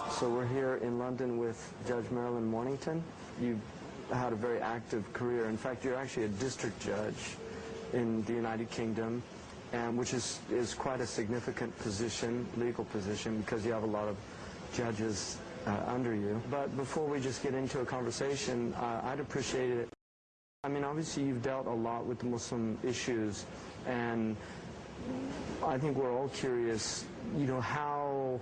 So we're here in London with Judge Marilyn Mornington. You've had a very active career. In fact, you're actually a district judge in the United Kingdom, and which is quite a significant position, legal position, because you have a lot of judges under you. But before we just get into a conversation, I'd appreciate it. I mean, obviously you've dealt a lot with the Muslim issues, and I think we're all curious, you know, how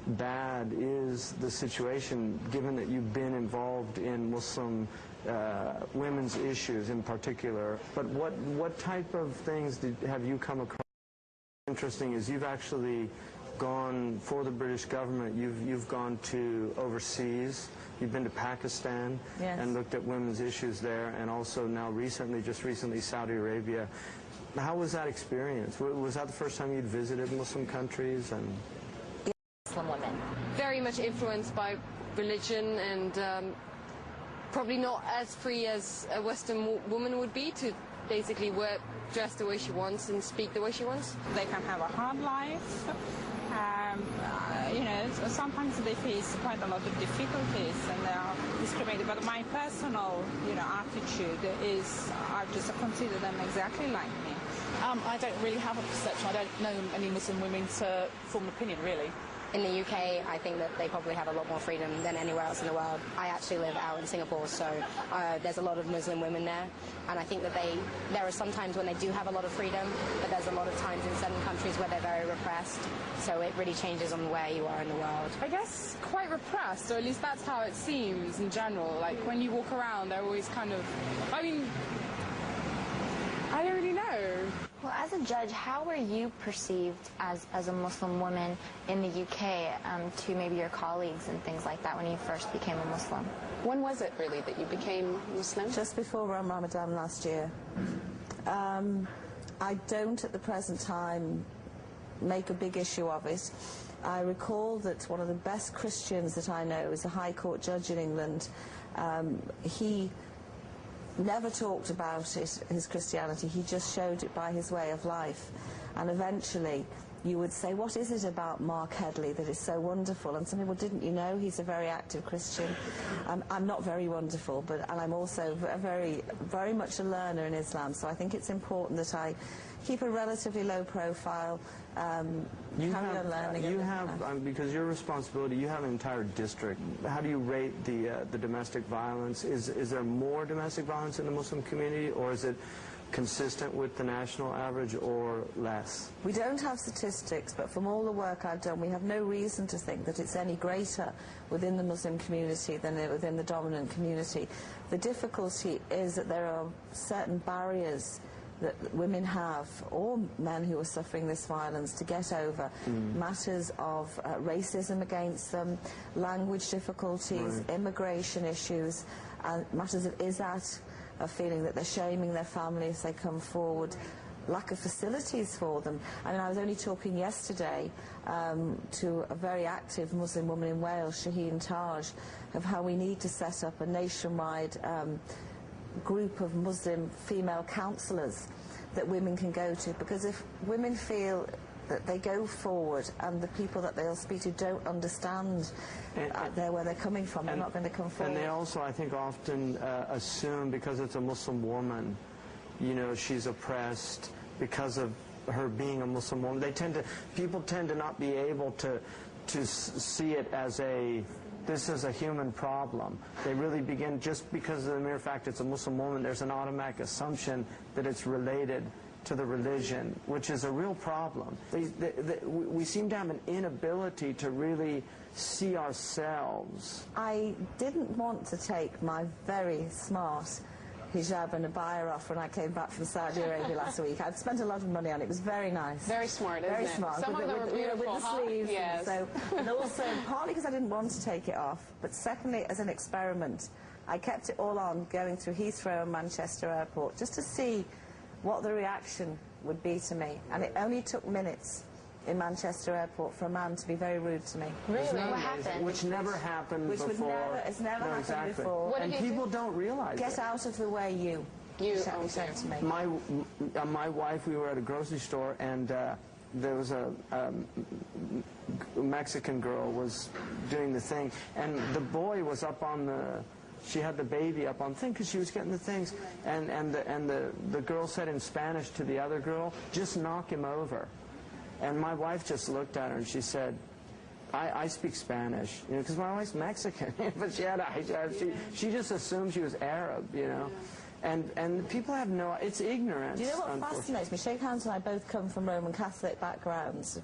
bad is the situation, given that you've been involved in Muslim women's issues in particular. But what type of things have you come across? Interesting is you've actually gone for the British government. You've gone to overseas. You've been to Pakistan, yes, and looked at women's issues there, and also now just recently Saudi Arabia. How was that experience? Was that the first time you'd visited Muslim countries? And Muslim women. Very much influenced by religion, and probably not as free as a Western woman would be to basically dress the way she wants and speak the way she wants. They can have a hard life. You know, sometimes they face quite a lot of difficulties and they are discriminated. But my personal, attitude is I just consider them exactly like me. I don't really have a perception. I don't know any Muslim women to form an opinion, really. In the UK, I think that they probably have a lot more freedom than anywhere else in the world. I actually live out in Singapore, so there's a lot of Muslim women there, and I think that there are some times when they do have a lot of freedom, but there's a lot of times in certain countries where they're very repressed, so it really changes on where you are in the world. I guess quite repressed, or at least that's how it seems in general. Like, when you walk around, they're always kind of, I mean, I don't really know. Well, as a judge, how were you perceived as a Muslim woman in the UK to maybe your colleagues and things like that when you first became a Muslim? When was it really that you became Muslim? Just before Ramadan last year. I don't at the present time make a big issue of it. I recall that one of the best Christians that I know is a High Court judge in England. He never talked about his Christianity. He just showed it by his way of life. And eventually you would say, what is it about Mark Headley that is so wonderful? And some people, didn't you know he's a very active Christian? I'm not very wonderful, and I'm also very, very much a learner in Islam, so I think it's important that I keep a relatively low profile, carry on learning. You have, because your responsibility, you have an entire district. How do you rate the domestic violence? Is there more domestic violence in the Muslim community, or is it consistent with the national average, or less? We don't have statistics, but from all the work I've done, we have no reason to think that it's any greater within the Muslim community than within the dominant community. The difficulty is that there are certain barriers that women have, or men who are suffering this violence, to get over. Matters of racism against them, language difficulties, right, immigration issues, and matters of izzat, of feeling that they're shaming their family if they come forward, lack of facilities for them. I mean, I was only talking yesterday to a very active Muslim woman in Wales, Shaheen Taj, of how we need to set up a nationwide group of Muslim female counsellors that women can go to, because if women feel that they go forward and the people that they'll speak to don't understand where they're coming from, they're not going to come forward. And they also, I think, often assume because it's a Muslim woman, you know, she's oppressed because of her being a Muslim woman. People tend to not be able to see it as this is a human problem. They really begin, just because of the mere fact it's a Muslim woman, there's an automatic assumption that it's related to the religion, which is a real problem. We seem to have an inability to really see ourselves. I didn't want to take my very smart hijab and abaya off when I came back from Saudi Arabia last week. I'd spent a lot of money on it. It was very nice. Very smart, isn't it? Very smart. Some of them are beautiful, with the sleeves. Yes. And also, partly because I didn't want to take it off, but secondly, as an experiment, I kept it all on going through Heathrow and Manchester Airport just to see what the reaction would be to me. And it only took minutes in Manchester Airport for a man to be very rude to me. Really? What happened? Which never happened before. It's never happened before. And people don't realize Get out of the way, you. You said to me. My wife, we were at a grocery store, and there was a Mexican girl was doing the thing, and the boy was up on the, she had the baby up on the thing because she was getting the things, and the girl said in Spanish to the other girl, just knock him over. And my wife just looked at her and she said, I speak Spanish, you know, because my wife's Mexican, but she had a hijab. She just assumed she was Arab, you know. And people have no, it's ignorance. Do you know what fascinates me? Sheikh Hans and I both come from Roman Catholic backgrounds,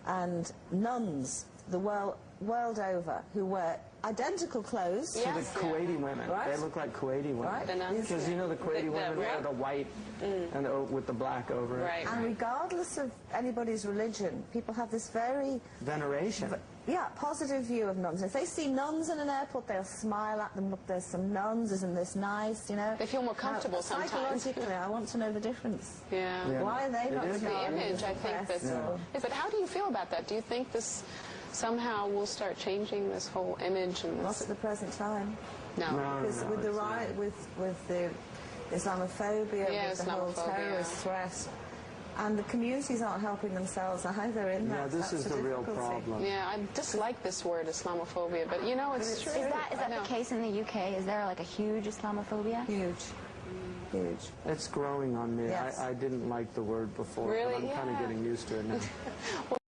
and nuns the world over who wear identical clothes. To the Kuwaiti women. Right. They look like Kuwaiti women. Right. Because you know the Kuwaiti women wear the white and with the black over it. Right. And regardless of anybody's religion, people have this very veneration. Positive view of nuns. If they see nuns in an airport, they'll smile at them. Look, there's some nuns. Isn't this nice? You know. They feel more comfortable sometimes. Psychologically, I want to know the difference. Yeah. Why are they not? It's the image, I think. But how do you feel about that? Do you think this somehow will start changing, this whole image? And Not at the present time. No. Because with the riot, with the Islamophobia, with the whole terrorist threat, and the communities aren't helping themselves either in that. Yeah, this is the real problem. Yeah, I dislike this word, Islamophobia, but you know, it's true. Is that the case in the UK? Is there like a huge Islamophobia? Huge. It's growing on me. Yes. I didn't like the word before, Really? but I'm kind of getting used to it now.